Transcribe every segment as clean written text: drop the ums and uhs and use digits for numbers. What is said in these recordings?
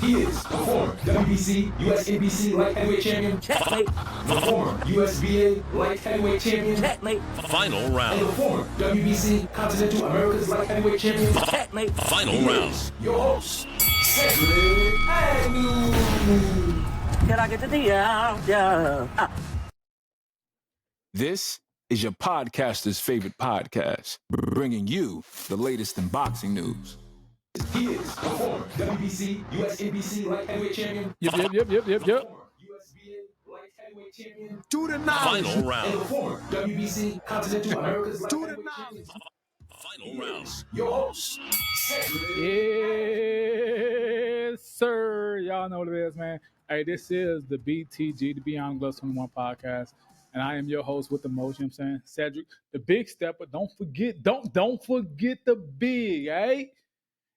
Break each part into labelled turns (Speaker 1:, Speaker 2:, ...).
Speaker 1: He is the former WBC, USNBC light heavyweight champion.
Speaker 2: Checkmate.
Speaker 1: The former USBA light heavyweight champion.
Speaker 2: Checkmate.
Speaker 3: Final round.
Speaker 1: And the former WBC Continental America's light heavyweight champion.
Speaker 2: Checkmate.
Speaker 3: Final
Speaker 1: He
Speaker 3: round.
Speaker 1: is your host, Cedric Agnew.
Speaker 2: Can I get the D out? Yeah.
Speaker 4: This is your podcaster's favorite podcast, bringing you the latest in boxing news.
Speaker 1: He is the former WBC, USNBC light heavyweight champion.
Speaker 5: Yep.
Speaker 1: Former USBA light heavyweight champion.
Speaker 4: Do the knowledge.
Speaker 3: Final
Speaker 1: And the
Speaker 3: round.
Speaker 1: former WBC Continental America's light
Speaker 4: Do the
Speaker 1: heavyweight champion.
Speaker 3: Final round.
Speaker 1: Your host, Cedric.
Speaker 5: Yes, sir. Y'all know what it is, man. Hey, this is the BTG, the Beyond Gloves 21 podcast. And I am your host with the most, you know what I'm saying? Cedric, the big stepper. Don't forget the big, eh?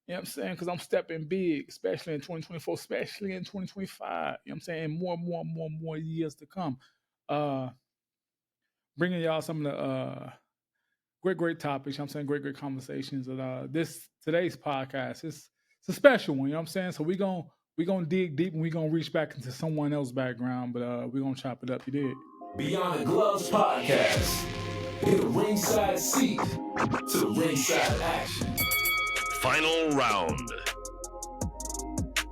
Speaker 5: You know what I'm saying? Because I'm stepping big, especially in 2024, especially in 2025. You know what I'm saying? More years to come. Bringing y'all some of the great topics, you know what I'm saying? Great conversations. And today's podcast, it's a special one, you know what I'm saying? So we're gonna dig deep and we're gonna reach back into someone else's background, but we're gonna chop it up. You did.
Speaker 1: Beyond the Gloves podcast. In the ringside seat to the ringside action.
Speaker 3: Final round.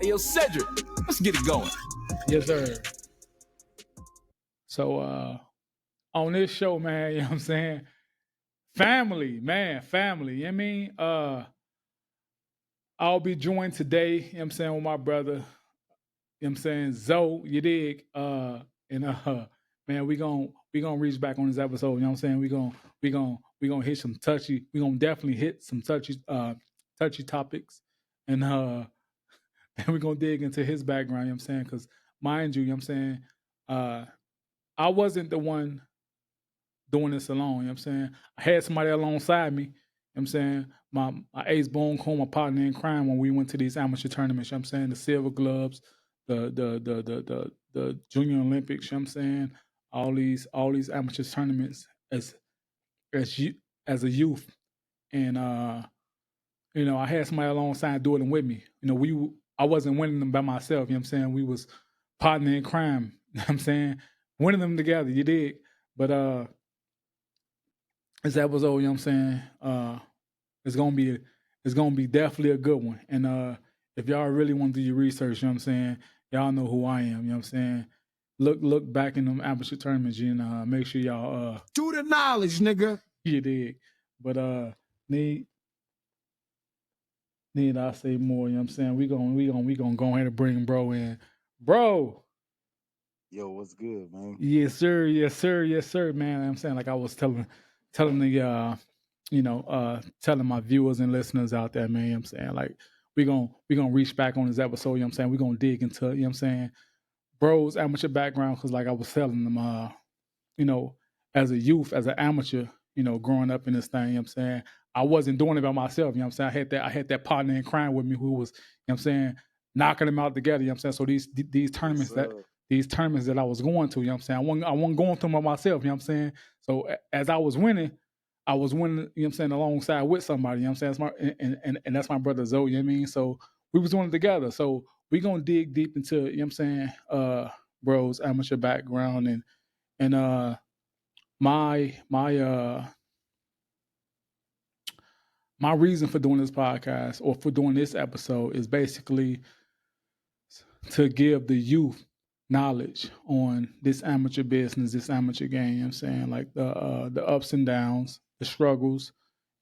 Speaker 4: Hey, yo, Cedric, let's get it going.
Speaker 5: Yes, sir. So on this show, man, you know what I'm saying? Family, you know what I mean? I'll be joined today, you know what I'm saying, with my brother, you know what I'm saying, Zoe, you dig? Man, we gonna reach back on this episode, you know what I'm saying? We gonna hit some we gonna definitely hit some touchy topics, and then we're gonna dig into his background, you know what I'm saying? Because mind you, you know what I'm saying, I wasn't the one doing this alone, you know what I'm saying? I had somebody alongside me, you know what I'm saying? My ace bone coon, my partner in crime when we went to these amateur tournaments, you know what I'm saying? The silver gloves, the junior Olympics, you know what I'm saying? All these amateur tournaments as a youth. And you know, I had somebody alongside doing them with me. You know, I wasn't winning them by myself, you know what I'm saying? We was partner in crime, you know what I'm saying? Winning them together, you did. But this episode, you know what I'm saying, it's gonna be definitely a good one. And if y'all really want to do your research, you know what I'm saying, y'all know who I am, you know what I'm saying. Look back in them amateur tournaments and make sure y'all
Speaker 4: Do the knowledge, nigga.
Speaker 5: you dig. But need I say more, you know what I'm saying? We gonna go ahead and bring bro in. Bro.
Speaker 6: Yo, what's good, man?
Speaker 5: Yes, sir, man. I'm saying, like I was telling the telling my viewers and listeners out there, man, you know what I'm saying? Like we gonna reach back on this episode, you know what I'm saying? We're gonna dig into, you know what I'm saying, bro's amateur background, because like I was telling them, you know, as a youth, as an amateur, you know, growing up in this thing, you know what I'm saying, I wasn't doing it by myself, you know what I'm saying? I had that partner in crime with me who was, you know what I'm saying, knocking them out together, you know what I'm saying? So these tournaments that I was going to, you know what I'm saying, I wasn't going through them by myself, you know what I'm saying? So as I was winning, you know what I'm saying, alongside with somebody, you know what I'm saying? And that's my brother Zoe, you know what I mean? So we was doing it together. So we're gonna dig deep into, you know what I'm saying, bro's amateur background and my reason for doing this podcast or for doing this episode is basically to give the youth knowledge on this amateur business, this amateur game, you know what I'm saying? Like the ups and downs, the struggles,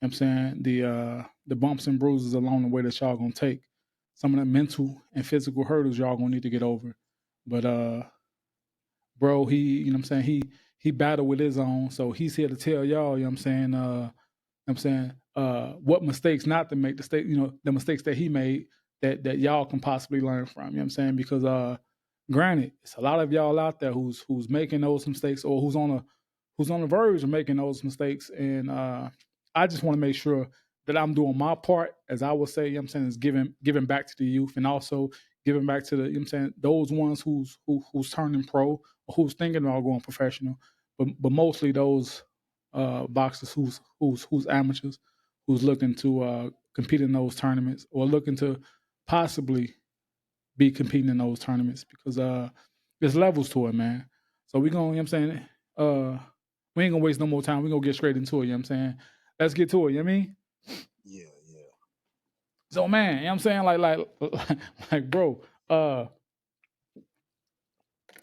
Speaker 5: you know what I'm saying, the bumps and bruises along the way that y'all gonna take. Some of the mental and physical hurdles y'all gonna need to get over. But bro, he, you know what I'm saying, he battled with his own, so he's here to tell y'all, you know what I'm saying, what mistakes not to make, the mistakes that he made that y'all can possibly learn from, you know what I'm saying? Because granted, it's a lot of y'all out there who's making those mistakes or who's on the verge of making those mistakes, and I just want to make sure that I'm doing my part, as I would say, you know what I'm saying, is giving back to the youth, and also giving back to the, you know what I'm saying, those ones who's turning pro or who's thinking about going professional, but mostly those boxers who's amateurs, who's looking to compete in those tournaments or looking to possibly be competing in those tournaments because there's levels to it, man. So we gonna, you know what I'm saying, we ain't gonna waste no more time. We gonna get straight into it, you know what I'm saying? Let's get to it, you know what I mean?
Speaker 6: Yeah.
Speaker 5: So man, you know what I'm saying? Like bro,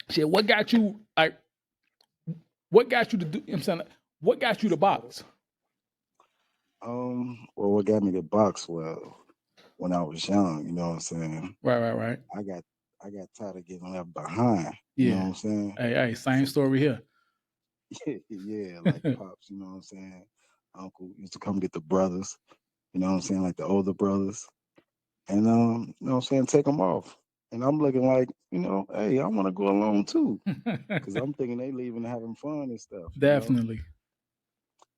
Speaker 5: shit, what got you to do, you know what I'm saying? Like, what got you to box?
Speaker 6: Well, what got me to box? Well, when I was young, you know what I'm saying.
Speaker 5: Right.
Speaker 6: I got tired of getting left behind. You know what
Speaker 5: Yeah.
Speaker 6: I'm saying.
Speaker 5: Hey, same story here.
Speaker 6: Yeah, like pops. You know what I'm saying. Uncle used to come get the brothers. You know what I'm saying, like the older brothers, and you know what I'm saying, take them off. And I'm looking like, hey, I want to go along too, because I'm thinking they leaving having fun and stuff.
Speaker 5: Definitely.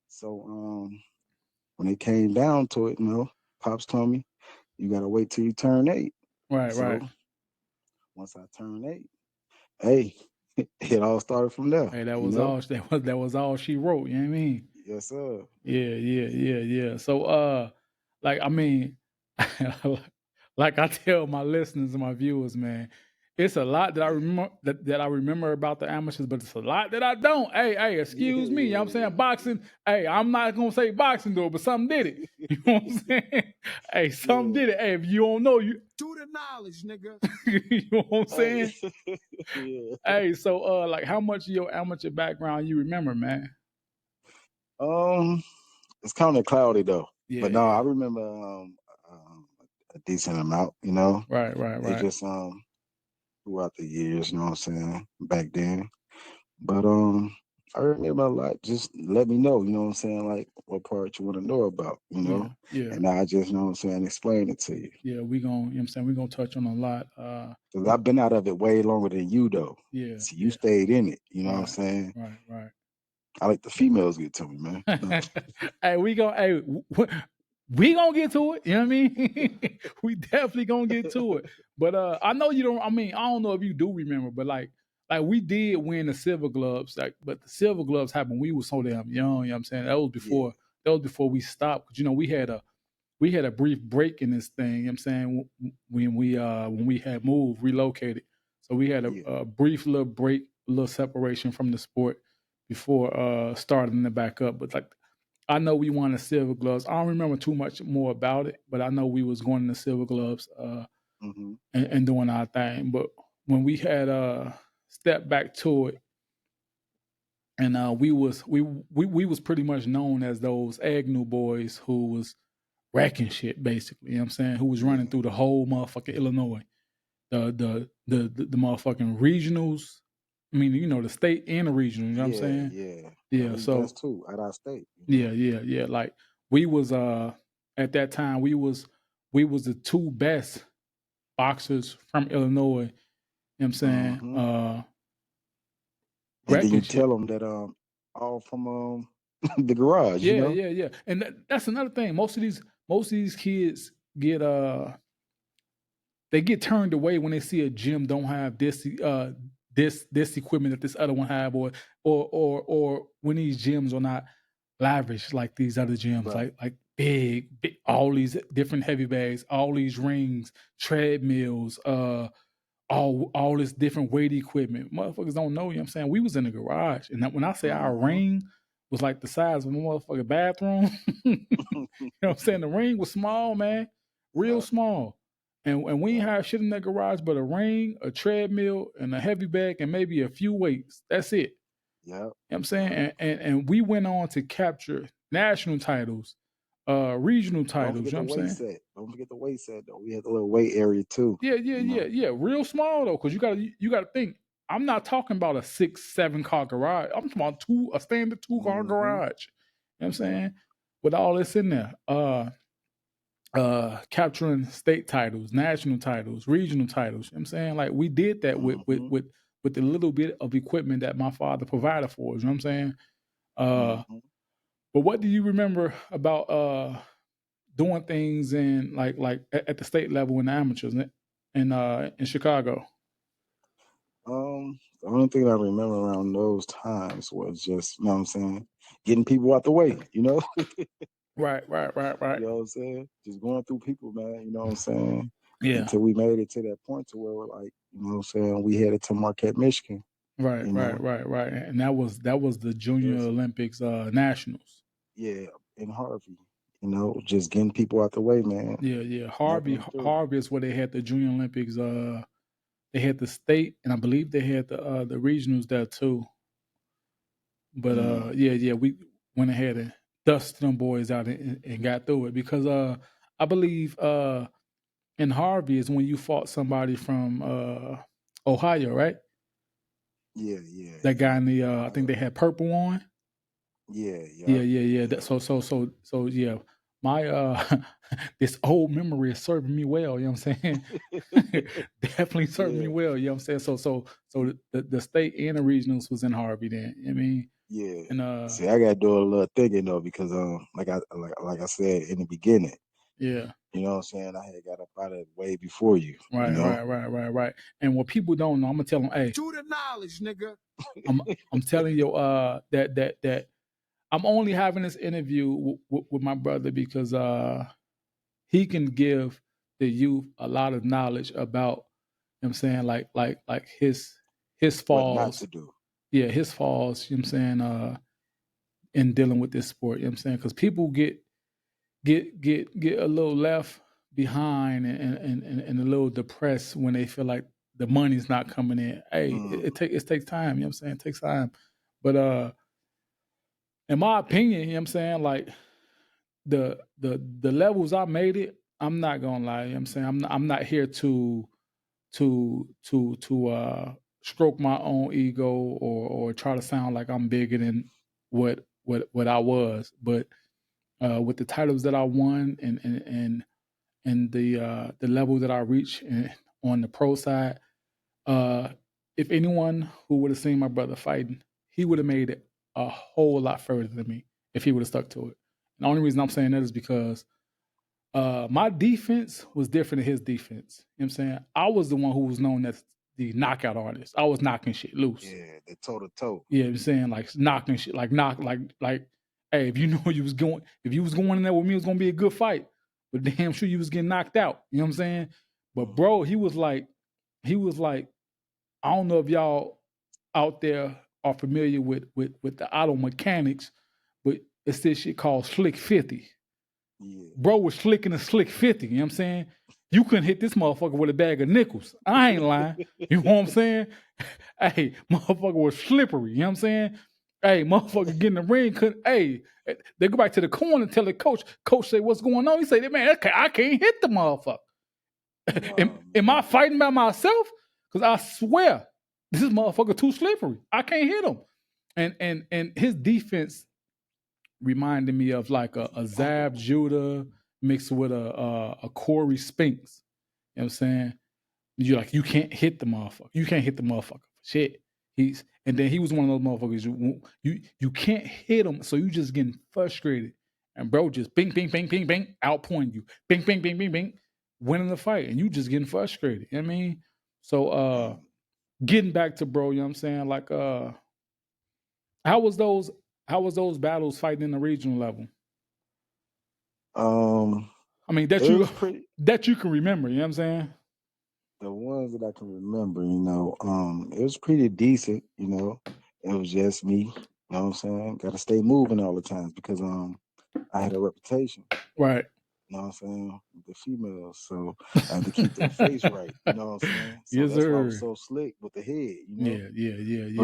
Speaker 6: So when it came down to it, pops told me, you gotta wait till you turn 8.
Speaker 5: Right.
Speaker 6: So once I turned 8, hey, it all started from there.
Speaker 5: Hey, that was all she wrote, you know what I mean?
Speaker 6: Yes, sir.
Speaker 5: Yeah. So like I mean like I tell my listeners and my viewers, man, it's a lot that I remember that I remember about the amateurs, but it's a lot that I don't. Hey, excuse me. You know what I'm saying? Boxing, hey, I'm not gonna say boxing though, but something did it. You know what I'm saying? Hey, something did it. Hey, if you don't know, you
Speaker 7: Do the knowledge, nigga.
Speaker 5: you know what I'm saying?
Speaker 6: Yeah.
Speaker 5: Hey, so like how much of your amateur background you remember, man?
Speaker 6: It's kind of cloudy though.
Speaker 5: Yeah,
Speaker 6: But no,
Speaker 5: yeah.
Speaker 6: I remember a decent amount,
Speaker 5: Right.
Speaker 6: It just throughout the years, you know what I'm saying, back then. But I remember a lot. Just let me know, you know what I'm saying, like what part you want to know about,
Speaker 5: Yeah.
Speaker 6: and I just, you know what I'm saying, explain it to you.
Speaker 5: Yeah, we gonna, you know what I'm saying, we're gonna touch on a lot.
Speaker 6: Because I've been out of it way longer than you though.
Speaker 5: Yeah,
Speaker 6: See, you
Speaker 5: yeah.
Speaker 6: stayed in it, you know what I'm
Speaker 5: Right,
Speaker 6: saying?
Speaker 5: right.
Speaker 6: I like the females get to me, man. No.
Speaker 5: Hey, we gonna get to it. You know what I mean? We definitely gonna get to it. But I know you don't. I mean, I don't know if you do remember, but like we did win the silver gloves. Like, but the silver gloves happened. We were so damn young. You know what I'm saying? That was
Speaker 6: Yeah.
Speaker 5: before we stopped. Cause we had a brief break in this thing. You know what I'm saying, when we had moved, relocated. So we had a brief little break, a little separation from the sport before starting it back up. But like, I know we won the silver gloves. I don't remember too much more about it, but I know we was going to the silver gloves and doing our thing. But when we had stepped back to it, and we was pretty much known as those Agnew boys who was wrecking shit, basically. You know what I'm saying? Who was running through the whole motherfucking Illinois. The motherfucking regionals. I mean, the state and the regional, you know what I'm saying?
Speaker 6: Yeah.
Speaker 5: Yeah,
Speaker 6: We
Speaker 5: so
Speaker 6: best too at our state.
Speaker 5: yeah. Like we was at that time we was the two best boxers from Illinois, you know what I'm saying?
Speaker 6: And then
Speaker 5: Wrecking
Speaker 6: you
Speaker 5: shit.
Speaker 6: tell them that all from the garage,
Speaker 5: Yeah. And that's another thing. Most of these kids get they get turned away when they see a gym don't have this this equipment that this other one have, or when these gyms are not lavish like these other gyms,
Speaker 6: Right.
Speaker 5: like big, all these different heavy bags, all these rings, treadmills, all this different weight equipment. Motherfuckers don't know, you know what I'm saying? We was in the garage, and when I say our ring was like the size of a motherfucking bathroom, you know what I'm saying? The ring was small, man, real small. And we ain't have shit in that garage but a ring, a treadmill, and a heavy bag, and maybe a few weights. That's it.
Speaker 6: Yep.
Speaker 5: You know what I'm saying? And we went on to capture national titles, regional
Speaker 6: Don't
Speaker 5: titles,
Speaker 6: forget
Speaker 5: you
Speaker 6: the
Speaker 5: know what I'm
Speaker 6: weight
Speaker 5: saying?
Speaker 6: set. Don't forget the weight set though. We had the little weight area too.
Speaker 5: Yeah. Real small though, because you gotta think. I'm not talking about a 6-7 car garage. I'm talking about a standard 2-car garage. You know what I'm saying? With all this in there. Capturing state titles, national titles, regional titles. You know what I'm saying? Like we did that with the little bit of equipment that my father provided for us. You know what I'm saying? But what do you remember about doing things in like at the state level in the amateurs in Chicago?
Speaker 6: The only thing I remember around those times was just, you know what I'm saying, getting people out the way, you know?
Speaker 5: Right.
Speaker 6: You know what I'm saying? Just going through people, man, you know what I'm saying? until we made it to that point to where we're like, you know what I'm saying, we headed to Marquette, Michigan.
Speaker 5: Right,
Speaker 6: you know.
Speaker 5: right. And that was the Junior Olympics nationals.
Speaker 6: Yeah, in Harvey. You know, just getting people out the way, man.
Speaker 5: Yeah. Harvey is where they had the Junior Olympics. They had the state, and I believe they had the regionals there too. But yeah, we went ahead and dusted them boys out and got through it because I believe in Harvey is when you fought somebody from Ohio, right?
Speaker 6: Yeah.
Speaker 5: That guy in the I think they had purple on.
Speaker 6: Yeah.
Speaker 5: So yeah, my this old memory is serving me well. You know what I'm saying? Definitely serving me well. You know what I'm saying? So the state and the regionals was in Harvey then. I mean,
Speaker 6: yeah.
Speaker 5: And
Speaker 6: See, I gotta do a little thinking though because like I said in the beginning,
Speaker 5: yeah,
Speaker 6: you know what I'm saying, I had got up out of it way before you.
Speaker 5: right,
Speaker 6: you know?
Speaker 5: right. And what people don't know, I'm gonna tell them, hey,
Speaker 7: To the knowledge, nigga.
Speaker 5: I'm telling you that I'm only having this interview with my brother because he can give the youth a lot of knowledge about, you know what I'm saying, like his
Speaker 6: What not
Speaker 5: falls.
Speaker 6: to do.
Speaker 5: Yeah, his falls, you know what I'm saying, in dealing with this sport, you know what I'm saying? Because people get a little left behind and a little depressed when they feel like the money's not coming in. Hey, it takes time, you know what I'm saying? It takes time. But in my opinion, you know what I'm saying, like the levels I made it, I'm not gonna lie, you know what I'm saying? I'm not here to stroke my own ego or try to sound like I'm bigger than what I was. But with the titles that I won and the level that I reached on the pro side, if anyone who would have seen my brother fighting, he would have made it a whole lot further than me if he would have stuck to it. And the only reason I'm saying that is because my defense was different than his defense. You know what I'm saying? I was the one who was known as the knockout artist. I was knocking shit loose.
Speaker 6: Yeah, the toe to toe.
Speaker 5: Yeah, I'm saying like knocking shit, like hey, if you know you was going in there with me, it was gonna be a good fight. But damn sure you was getting knocked out. You know what I'm saying? But bro, he was like, I don't know if y'all out there are familiar with the auto mechanics, but it's this shit called Slick 50.
Speaker 6: Yeah.
Speaker 5: Bro was slicking a Slick 50, you know what I'm saying? You couldn't hit this motherfucker with a bag of nickels. I ain't lying. You know what I'm saying? Hey, motherfucker was slippery, you know what I'm saying? Hey, motherfucker get in the ring, they go back to the corner and tell the coach say, what's going on? He say, man, I can't hit the motherfucker. Am I fighting by myself? Because I swear, this motherfucker too slippery. I can't hit him. And his defense reminded me of like a Zab Judah mixed with a Corey Spinks. You know what I'm saying? You can't hit the motherfucker. You can't hit the motherfucker. Shit. And then he was one of those motherfuckers you can't hit him, so you just getting frustrated. And bro just bing, bing, bing, bing, bing, outpointing you. Bing, bing, bing, bing, bing, winning the fight. And you just getting frustrated. You know what I mean? So getting back to bro, you know what I'm saying? Like how was those battles fighting in the regional level? I mean that you can remember, you know what I'm saying?
Speaker 6: The ones that I can remember, you know, it was pretty decent, you know. It was just me, you know what I'm saying? Gotta stay moving all the time because I had a reputation.
Speaker 5: Right.
Speaker 6: You know what I'm saying? With the females. So I had to keep their face right. You know what I'm saying? So
Speaker 5: yes,
Speaker 6: that's
Speaker 5: sir.
Speaker 6: why I was so slick with the head, you know?
Speaker 5: Yeah.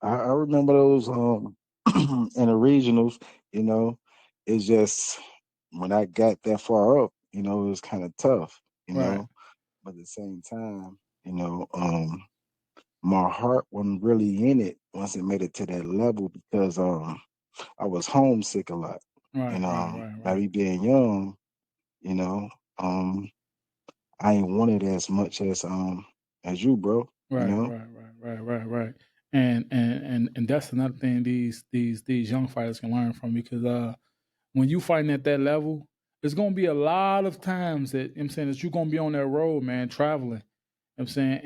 Speaker 6: But I remember those in the regionals, you know, it's just when I got that far up, you know, it was kind of tough, you
Speaker 5: Right.
Speaker 6: know. But at the same time, you know, my heart wasn't really in it once it made it to that level because I was homesick a lot.
Speaker 5: Right,
Speaker 6: And by me being young, you know, I ain't wanted as much as you, bro.
Speaker 5: Right,
Speaker 6: You know?
Speaker 5: right. And that's another thing these young fighters can learn from because when you fighting at that level, there's gonna be a lot of times that, you know what I'm saying, that you're gonna be on that road, man, traveling. You know what I'm saying,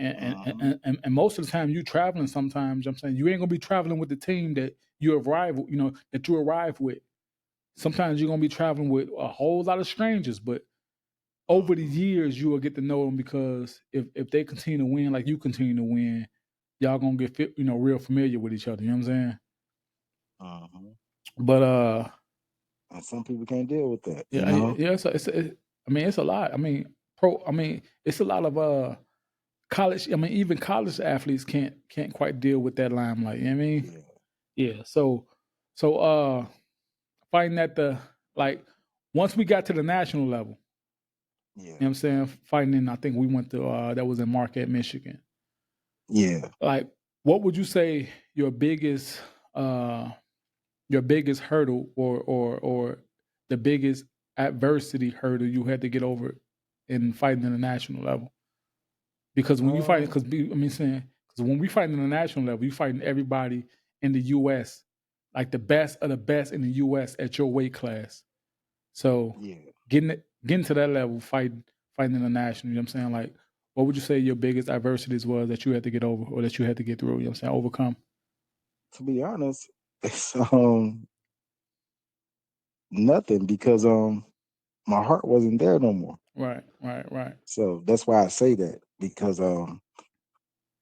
Speaker 5: and most of the time you traveling sometimes, you know what I'm saying, you ain't gonna be traveling with the team that you arrive with. Sometimes you're gonna be traveling with a whole lot of strangers, but over the years you will get to know them because if they continue to win like you continue to win, y'all gonna get real familiar with each other. You know what I'm saying?
Speaker 6: Uh-huh.
Speaker 5: But
Speaker 6: And some people can't deal with that, you
Speaker 5: yeah,
Speaker 6: know?
Speaker 5: yeah. I mean, it's a lot. I mean, it's a lot of college. I mean, even college athletes can't quite deal with that limelight. You know what I mean?
Speaker 6: Yeah.
Speaker 5: Yeah. So fighting at the like once we got to the national level,
Speaker 6: Yeah.
Speaker 5: you know what I'm saying? Fighting in, I think we went to that was in Marquette, Michigan.
Speaker 6: Yeah.
Speaker 5: Like, what would you say your biggest hurdle or the biggest adversity hurdle you had to get over in fighting in the national level? Because when you fight, because when we fight in the national level, you fighting everybody in the U.S. like the best of the best in the U.S. at your weight class. So
Speaker 6: Yeah.
Speaker 5: getting to that level, fighting in the national, you know what I'm saying? Like, what would you say your biggest adversities was that you had to get over or that you had to get through? You know what I'm saying? Overcome.
Speaker 6: To be honest, it's nothing because my heart wasn't there no more.
Speaker 5: Right.
Speaker 6: So that's why I say that because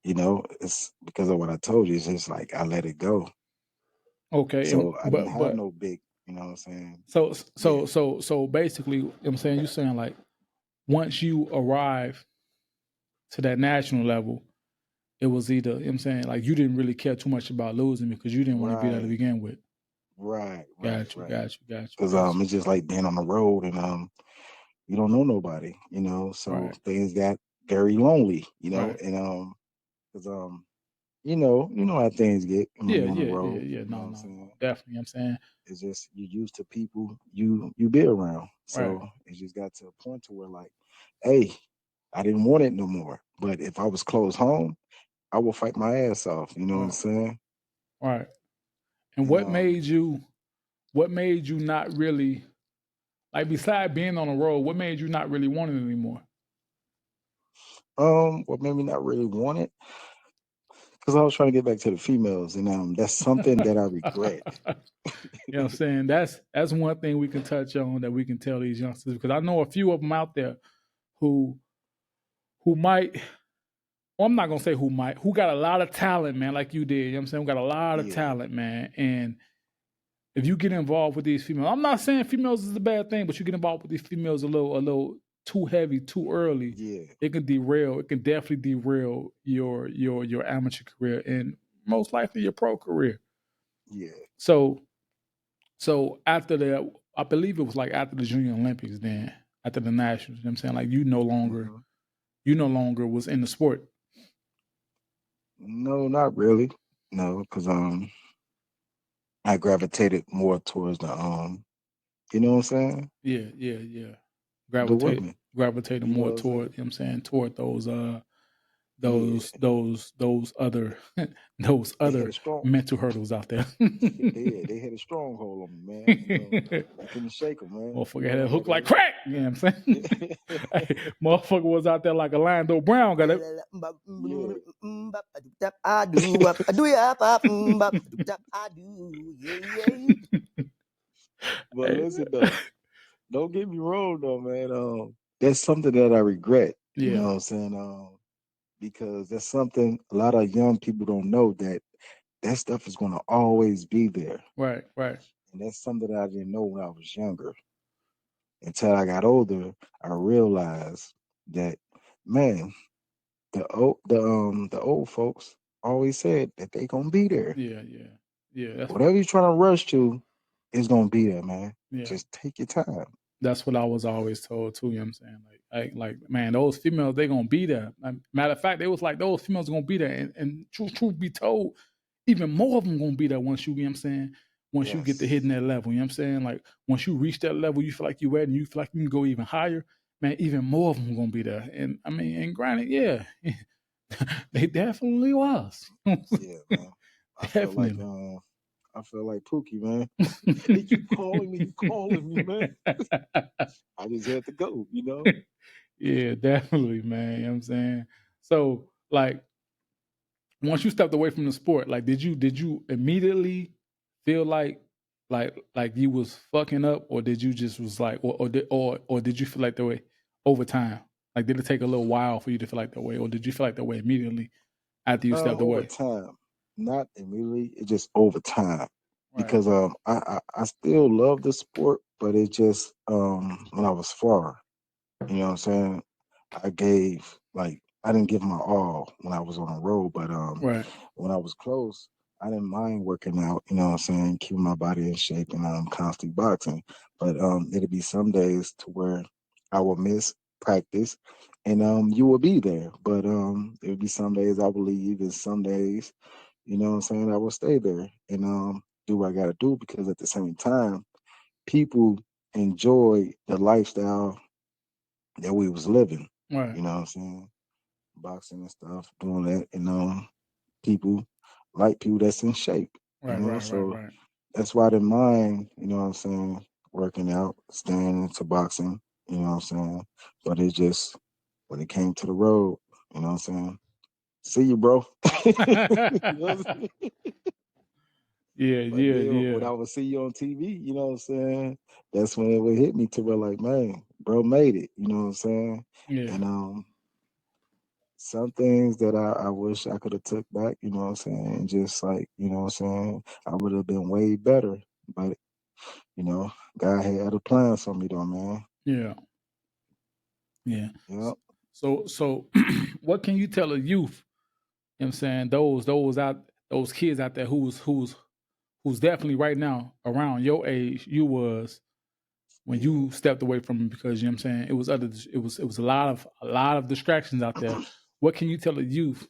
Speaker 6: it's because of what I told you. It's just like I let it go.
Speaker 5: Okay.
Speaker 6: So I didn't have
Speaker 5: But
Speaker 6: no big, you know what I'm saying?
Speaker 5: so basically, you know what I'm saying, you're saying like once you arrive to that national level, it was either, you know what I'm saying, like you didn't really care too much about losing because you didn't want to be there to
Speaker 6: Right.
Speaker 5: begin with.
Speaker 6: Right.
Speaker 5: Got you.
Speaker 6: Because it's just like being on the road and you don't know nobody, so
Speaker 5: Right.
Speaker 6: things got very lonely,
Speaker 5: Right.
Speaker 6: and because you know how things get when you're on the road.
Speaker 5: Yeah.
Speaker 6: You know what I'm
Speaker 5: No.
Speaker 6: saying?
Speaker 5: Definitely, you know what I'm saying?
Speaker 6: It's just you used to people you be around.
Speaker 5: Right.
Speaker 6: So it just got to a point to where like, hey, I didn't want it no more. But if I was close home, I would fight my ass off. You know what I'm
Speaker 5: Right.
Speaker 6: saying?
Speaker 5: Right. And
Speaker 6: And
Speaker 5: what made you not really, like, besides being on the road, what made you not really want it anymore?
Speaker 6: what made me not really want it? Because I was trying to get back to the females, and that's something that I regret.
Speaker 5: You know what I'm saying? That's one thing we can touch on that we can tell these youngsters, because I know a few of them out there who might, well, I'm not gonna say who got a lot of talent, man, like you did. You know what I'm saying? We got a lot of
Speaker 6: Yeah,
Speaker 5: talent, man. And if you get involved with these females, I'm not saying females is a bad thing, but you get involved with these females a little too heavy, too early,
Speaker 6: yeah,
Speaker 5: it can definitely derail your amateur career and most likely your pro career.
Speaker 6: yeah.
Speaker 5: So after I believe it was like after the Junior Olympics, then after the Nationals, you know what I'm saying? Like you no
Speaker 6: Hmm.
Speaker 5: longer was in the sport.
Speaker 6: No, not really. No, because I gravitated more towards the you know what I'm saying?
Speaker 5: Yeah.
Speaker 6: The women.
Speaker 5: Gravitated
Speaker 6: You know
Speaker 5: more
Speaker 6: what I'm
Speaker 5: toward,
Speaker 6: saying?
Speaker 5: you know what I'm saying, toward
Speaker 6: Yeah,
Speaker 5: those other those
Speaker 6: they had
Speaker 5: other
Speaker 6: a strong.
Speaker 5: mental hurdles out there.
Speaker 6: They had a stronghold on me, man. You couldn't shake them, man.
Speaker 5: Motherfucker had a hook like crack. You know what I'm saying?
Speaker 6: Yeah,
Speaker 5: Hey, motherfucker was out there like Orlando Brown. Got it.
Speaker 6: yeah. But
Speaker 5: Hey,
Speaker 6: listen though, don't get me wrong though, man. That's something that I regret. You know
Speaker 5: yeah,
Speaker 6: what I'm saying? Because that's something a lot of young people don't know that stuff is gonna always be there,
Speaker 5: right.
Speaker 6: and that's something that I didn't know when I was younger. Until I got older, I realized that, man, the old folks always said that they gonna be there.
Speaker 5: Yeah.
Speaker 6: Whatever you're trying to rush to is gonna be there, man.
Speaker 5: Yeah.
Speaker 6: Just take your time.
Speaker 5: That's what I was always told too. You know what I'm saying? Like man, those females they gonna be there. Matter of fact, they was like those females gonna be there. And truth be told, even more of them gonna be there once you know what I'm saying. Once you get to
Speaker 6: Yes.
Speaker 5: hitting that level, you know what I'm saying? Like once you reach that level, you feel like you're at and you feel like you can go even higher, man, even more of them gonna be there. And I mean, and granted, yeah, they definitely was.
Speaker 6: Yeah, man. I feel like
Speaker 5: Definitely.
Speaker 6: I feel like Pookie, man. They keep calling me, you calling me, man. I just had to go.
Speaker 5: Yeah, definitely, man. You know what I'm saying? So, like, once you stepped away from the sport, like, did you immediately feel like you was fucking up, or did you just was like, or did you feel like the way? over time? Like, did it take a little while for you to feel like that way, or did you feel like that way immediately after you stepped
Speaker 6: Over
Speaker 5: away?
Speaker 6: time, not immediately. It's just over time
Speaker 5: Right,
Speaker 6: because I still love the sport, but it just when I was far, you know what I'm saying. I gave like I didn't give my all when I was on the road, but
Speaker 5: right,
Speaker 6: when I was close, I didn't mind working out, you know what I'm saying, keeping my body in shape and constantly boxing. But it'd be some days to where I would miss practice and you will be there. But there would be some days I would leave and some days, you know what I'm saying, I will stay there and do what I gotta do because at the same time, people enjoy the lifestyle that we was living.
Speaker 5: right,
Speaker 6: You know what I'm saying? Boxing and stuff, doing that, and people like people that's in shape. You
Speaker 5: right,
Speaker 6: know,
Speaker 5: right, right,
Speaker 6: so
Speaker 5: right.
Speaker 6: that's why I didn't mind. You know what I'm saying? Working out, staying into boxing. You know what I'm saying? But it just when it came to the road, you know what I'm saying? See you, bro. You know what I'm saying?
Speaker 5: Yeah,
Speaker 6: But
Speaker 5: yeah,
Speaker 6: then when
Speaker 5: yeah,
Speaker 6: I would see you on TV, you know what I'm saying? That's when it would hit me to where like, man, bro made it. You know what I'm saying?
Speaker 5: yeah,
Speaker 6: And some things that I wish I could have took back, you know what I'm saying? And just like, you know what I'm saying, I would have been way better. But, you know, God had other plans for me though, man.
Speaker 5: yeah, yeah.
Speaker 6: Yep.
Speaker 5: So, what can you tell a youth? You know what I'm saying, those kids out there who's definitely right now around your age you was when
Speaker 6: Yeah.
Speaker 5: you stepped away from it, because you know what I'm saying, it was a lot of distractions out there. What can you tell a youth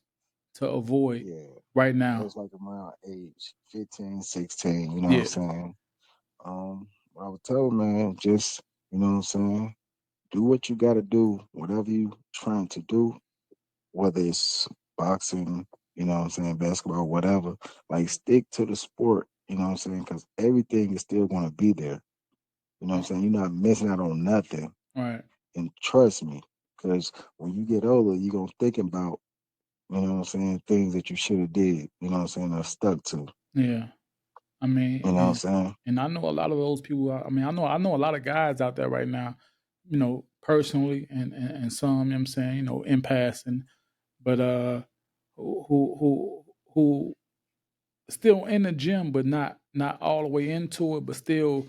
Speaker 5: to avoid
Speaker 6: Yeah.
Speaker 5: right
Speaker 6: That
Speaker 5: now?
Speaker 6: was like around age 15, 16, you know what I'm
Speaker 5: Yeah,
Speaker 6: saying? I would tell them, man, just, you know what I'm saying, do what you gotta do, whatever you trying to do, whether it's boxing, you know what I'm saying, basketball, whatever, like stick to the sport, you know what I'm saying? Because everything is still going to be there. You know what I'm saying? You're not missing out on nothing.
Speaker 5: right.
Speaker 6: And trust me, because when you get older, you're going to think about, you know what I'm saying, things that you should have did, you know what I'm saying, or stuck to.
Speaker 5: Yeah, I
Speaker 6: You
Speaker 5: mean,
Speaker 6: know what I'm
Speaker 5: and
Speaker 6: saying?
Speaker 5: and I know a lot of those people. I know a lot of guys out there right now, personally, and some, you know what I'm saying, in passing, but who still in the gym, but not all the way into it, but still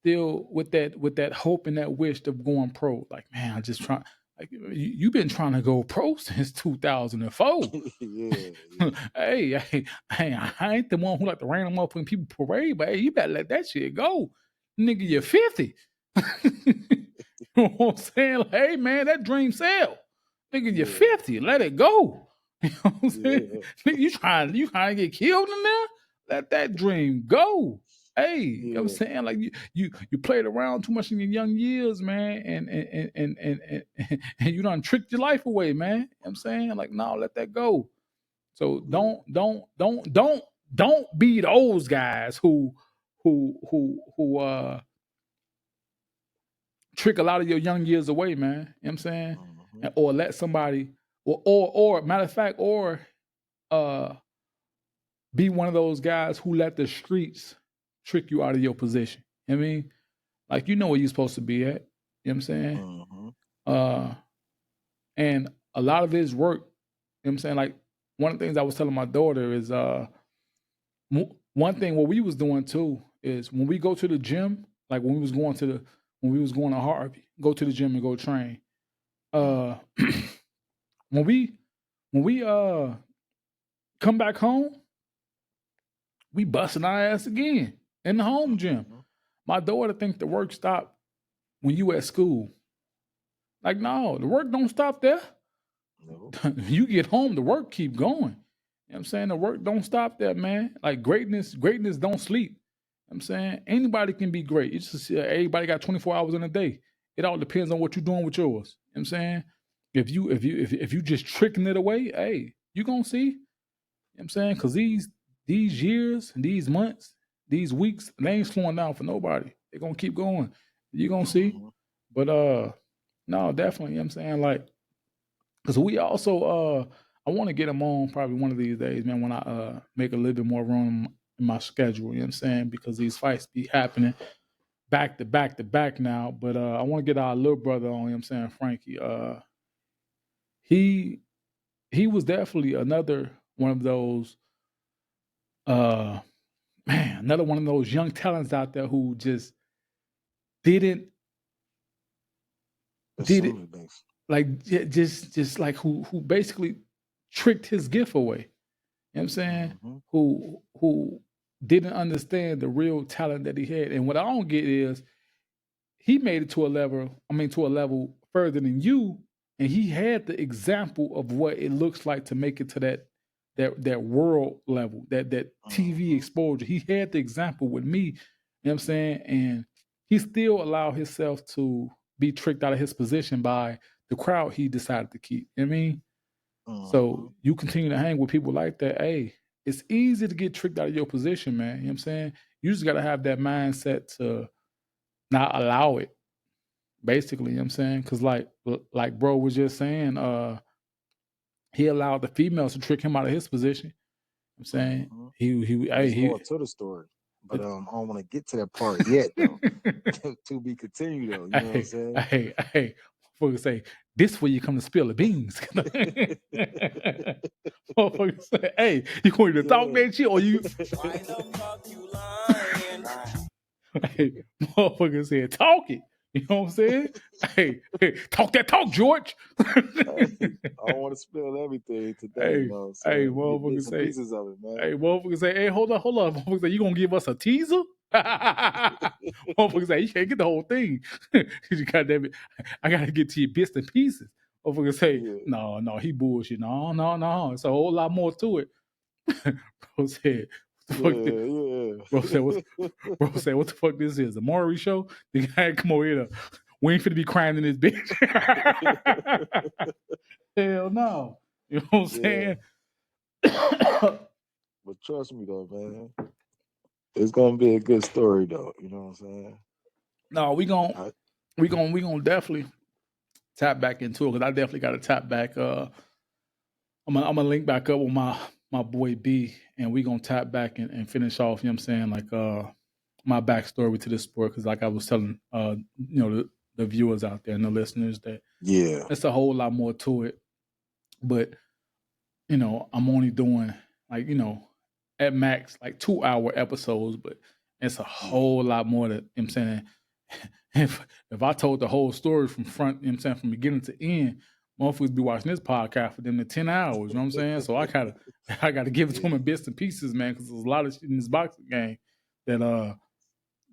Speaker 5: with that hope and that wish of going pro. Like, man, I just try. Like, you've been trying to go pro since 2004.
Speaker 6: Yeah, yeah,
Speaker 5: Hey, I ain't the one who like to random motherfucking people parade, but hey, you better let that shit go. Nigga, you're
Speaker 6: yeah,
Speaker 5: 50. You know what I'm saying? Like, hey man, that dream sell. Nigga, you're
Speaker 6: yeah,
Speaker 5: 50. Let it go. You know what I'm saying?
Speaker 6: yeah,
Speaker 5: Nigga, you trying to get killed in there? Let that dream go. Hey, you know what I'm
Speaker 6: yeah,
Speaker 5: saying? Like, you played around too much in your young years, man, and you done tricked your life away, man. You know what I'm saying? Like, no, let that go. So
Speaker 6: yeah,
Speaker 5: don't be those guys who trick a lot of your young years away, man. You know what I'm saying?
Speaker 6: hmm,
Speaker 5: Or let somebody, or matter of fact, or uh be one of those guys who let the streets trick you out of your position. You know what I mean? Like, you know where you're supposed to be at. You know what I'm saying?
Speaker 6: hmm,
Speaker 5: Uh and a lot of it is work. You know what I'm saying? Like, one of the things I was telling my daughter is one thing what we was doing too is when we go to the gym, like when we was going to Harvey, go to the gym and go train. Uh when we come back home, we busting our ass again in the home gym.
Speaker 6: hmm.
Speaker 5: My daughter think the work stopped when you at school. Like, no, the work don't stop there.
Speaker 6: No.
Speaker 5: You get home, the work keep going. You know what I'm saying? The work don't stop there, man. Like, greatness don't sleep. You know what I'm saying? Anybody can be great. It's just everybody got 24 hours in a day. It all depends on what you're doing with yours. You know what I'm saying? If you just tricking it away, hey, you gonna see. You know what I'm saying? Cause these years, these months, these weeks, they ain't slowing down for nobody. They're gonna keep going. You gonna see.
Speaker 6: Hmm.
Speaker 5: But no, definitely, you know what I'm saying? Like, because we also I want to get him on probably one of these days, man, when I make a little bit more room in my schedule, you know what I'm saying? Because these fights be happening. back to back to back now. But I want to get our little brother on. You know what I'm saying, Frankie. He was definitely another one of those. Man, another one of those young talents out there who just didn't did it
Speaker 6: Assembly base.
Speaker 5: like just like who basically tricked his gift away. You know what I'm saying? Who didn't understand the real talent that he had. And what I don't get is he made it to a level further than you, and he had the example of what it looks like to make it to that world level, that TV exposure. He had the example with me, you know what I'm saying? And he still allowed himself to be tricked out of his position by the crowd he decided to keep. You know what I mean? So you continue to hang with people like that, hey, it's easy to get tricked out of your position, man. You know what I'm saying? You just gotta have that mindset to not allow it. Basically, you know what I'm saying? Cause like bro was just saying, he allowed the females to trick him out of his position. You know what I'm saying
Speaker 6: There's
Speaker 5: he
Speaker 6: more to the story, but I don't want to get to that part yet, though. To be continued, though. You know what I'm saying?
Speaker 5: Hey, motherfuckers say, this where you come to spill the beans. Motherfuckers say, hey, you going to talk that shit or you?
Speaker 2: Why the fuck you lying?
Speaker 5: Hey, motherfuckers said, talk it. You know what I'm saying? Hey, talk that talk, George.
Speaker 6: I don't want to spill everything today. You know what I'm saying?
Speaker 5: Hey,
Speaker 6: Get
Speaker 5: motherfuckers
Speaker 6: bits and
Speaker 5: say,
Speaker 6: pieces of it, man.
Speaker 5: hey, motherfuckers say, hey, hold up. Motherfuckers say, you gonna give us a teaser? Motherfuckers say, you can't get the whole thing. You goddamn it, I gotta get to your bits and pieces. Motherfuckers say, no, he bullshit. No. It's a whole lot more to it. Bro said, what the fuck Bro said, what the fuck this is? A Maury show? The guy come over here. We ain't finna be crying in this bitch. Hell no. You know what I'm saying?
Speaker 6: But trust me though, man. It's gonna be a good story though. You know what I'm saying?
Speaker 5: No, we gonna definitely tap back into it because I definitely got to tap back. I'm gonna link back up with my boy B, and we gonna tap back and finish off. You know what I'm saying? Like my backstory to this sport because like I was telling the viewers out there and the listeners that it's a whole lot more to it. But I'm only doing like at max like 2-hour episodes, but it's a whole lot more that I'm saying. If I told the whole story from front, I'm saying from beginning to end, motherfuckers be watching this podcast for them to 10 hours. You know what I'm saying? So I gotta give it to them in bits and pieces, man, because there's a lot of shit in this boxing game that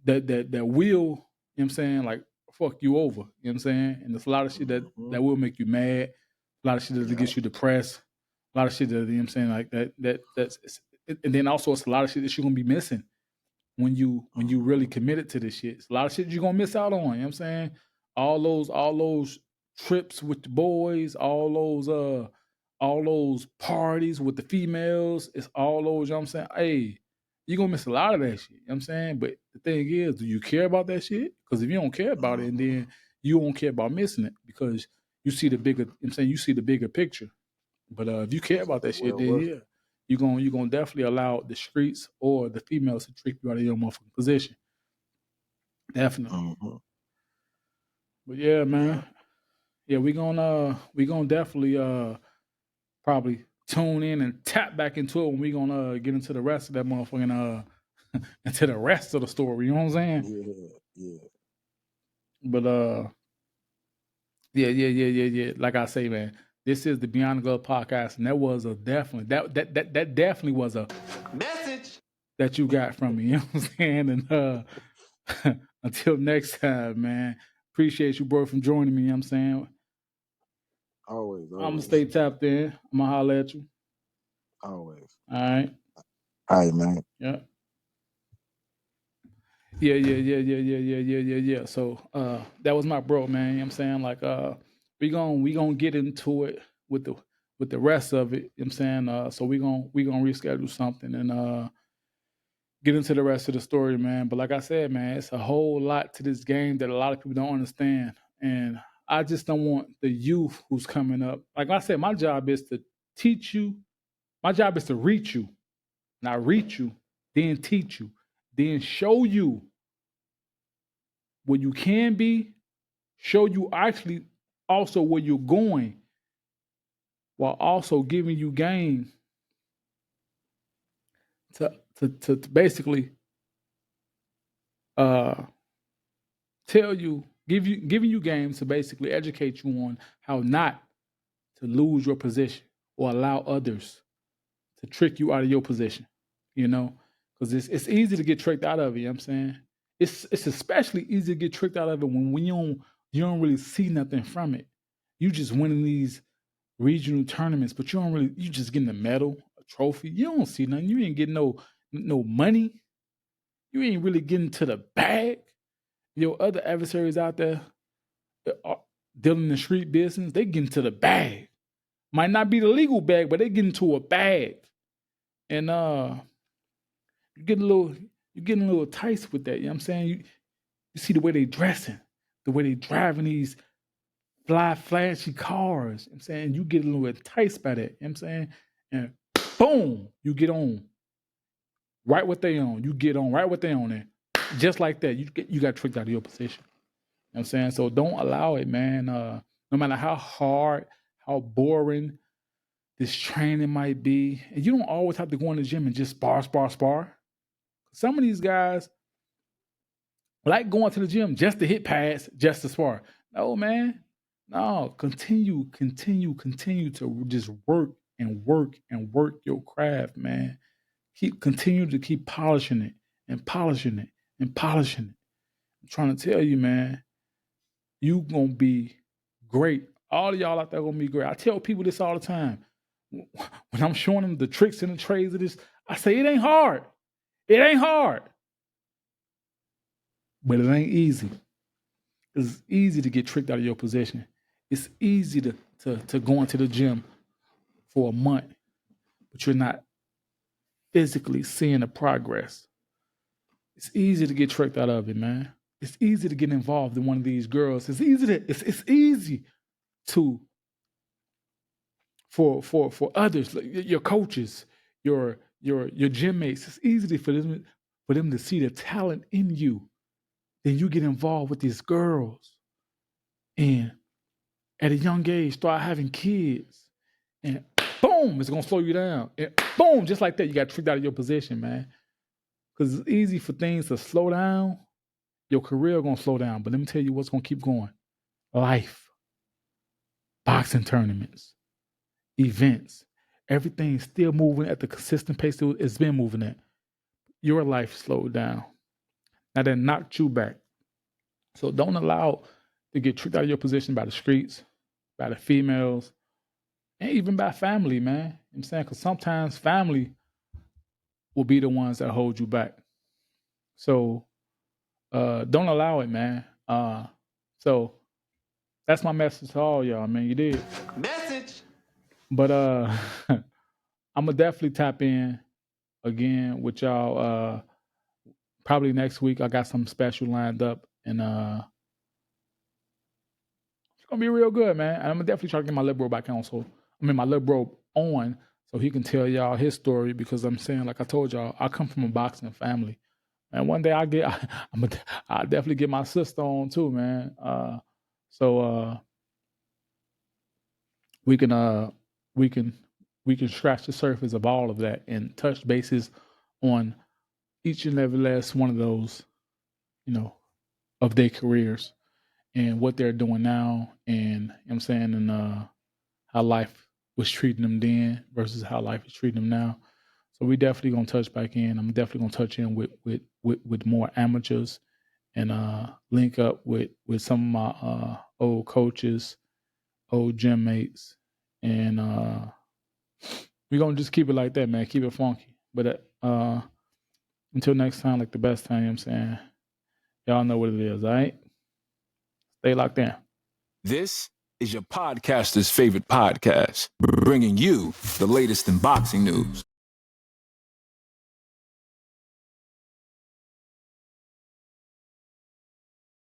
Speaker 5: that will, you know what I'm saying, like fuck you over. You know what I'm saying? And there's a lot of shit that will make you mad, a lot of shit that gets you depressed, a lot of shit that, you know what I'm saying, like that's and then also it's a lot of shit that you're gonna be missing when you really committed to this shit. It's a lot of shit you're gonna miss out on. You know what I'm saying? All those trips with the boys, all those parties with the females, it's all those, you know what I'm saying? Hey, you're gonna miss a lot of that shit. You know what I'm saying? But the thing is, do you care about that shit? Because if you don't care about it, and then you won't care about missing it because you see the bigger, you know what I'm saying, you see the bigger picture. But if you care about that shit, then yeah, you're gonna definitely allow the streets or the females to trick you out of your motherfucking position. Definitely. But yeah, man. Yeah, we gonna definitely probably tune in and tap back into it when we gonna get into the rest of that motherfucking into the rest of the story. You know what I'm saying?
Speaker 6: Yeah.
Speaker 5: But yeah. Like I say, man, this is the Beyond the Glove podcast, and that was a definitely that definitely was a
Speaker 2: Message
Speaker 5: that you got from me. You know what I'm saying? And until next time, man. Appreciate you, bro, from joining me. You know what I'm saying?
Speaker 6: Always.
Speaker 5: I'm gonna stay tapped in. I'm gonna holler at you.
Speaker 6: Always.
Speaker 5: All right.
Speaker 6: All right, man.
Speaker 5: Yeah. Yeah. So that was my bro, man. You know what I'm saying? Like we gonna get into it with the rest of it. You know what I'm saying? So we gonna reschedule something and get into the rest of the story, man. But like I said, man, it's a whole lot to this game that a lot of people don't understand. And I just don't want the youth who's coming up. Like I said, my job is to teach you. My job is to reach you. Not reach you, then teach you, then show you where you can be, show you actually also where you're going, while also giving you game to basically tell you, giving you games to basically educate you on how not to lose your position or allow others to trick you out of your position, you know? Because it's easy to get tricked out of it, you know what I'm saying? It's especially easy to get tricked out of it when you don't really see nothing from it. You just winning these regional tournaments, but you just getting a medal, a trophy. You don't see nothing. You ain't getting no money. You ain't really getting to the bag. Your other adversaries out there are dealing in the street business, they get into the bag. Might not be the legal bag, but they get into a bag. And you're getting a little enticed with that. You know what I'm saying? You see the way they dressing, the way they driving these flashy cars. You know what I'm saying? You get a little enticed by that. You know what I'm saying? And boom, you get on. Right what they on. You get on right what they on there. Just like that. You got tricked out of your position. You know what I'm saying? So don't allow it, man. No matter how hard, how boring this training might be. And you don't always have to go in the gym and just spar. Some of these guys like going to the gym just to hit pads, just to spar. No, man. No, continue to just work your craft, man. Continue to keep polishing it and polishing it and polishing it. I'm trying to tell you, man, you gonna be great. All of y'all out there gonna be great. I tell people this all the time. When I'm showing them the tricks and the trades of this, I say it ain't hard. It ain't hard. But it ain't easy. It's easy to get tricked out of your position. It's easy to go into the gym for a month, but you're not physically seeing the progress. It's easy to get tricked out of it, man. It's easy to get involved in one of these girls. It's easy to for others, like your coaches, your gym mates. It's easy for them to see the talent in you. Then you get involved with these girls, and at a young age start having kids, and boom, it's gonna slow you down. And boom, just like that, you got tricked out of your position, man. Because it's easy for things to slow down. Your career gonna slow down. But let me tell you what's gonna keep going. Life. Boxing tournaments. Events. Everything's still moving at the consistent pace it's been moving at. Your life slowed down. Now that knocked you back. So don't allow to get tricked out of your position by the streets, by the females, and even by family, man. You know what I'm saying? Because sometimes family will be the ones that hold you back. So don't allow it, man. So that's my message to all y'all, man. You did.
Speaker 1: Message.
Speaker 5: But I'm gonna definitely tap in again with y'all probably next week. I got something special lined up, and it's gonna be real good, man. And I'm gonna definitely try to get my little bro back on. My little bro on, so he can tell y'all his story, because I'm saying, like I told y'all, I come from a boxing family. And one day I'll definitely get my sister on too, man. So we can scratch the surface of all of that and touch bases on each and every last one of those, of their careers and what they're doing now, and you know what I'm saying, and how life was treating them then versus how life is treating them now. So we definitely gonna touch back in. I'm definitely gonna touch in with more amateurs, and link up with some of my old coaches, old gym mates, and we're gonna just keep it like that, man. Keep it funky. But until next time, like the best time, you know what I'm saying, y'all know what it is, all right? Stay locked in.
Speaker 4: This is your podcaster's favorite podcast, bringing you the latest in boxing news.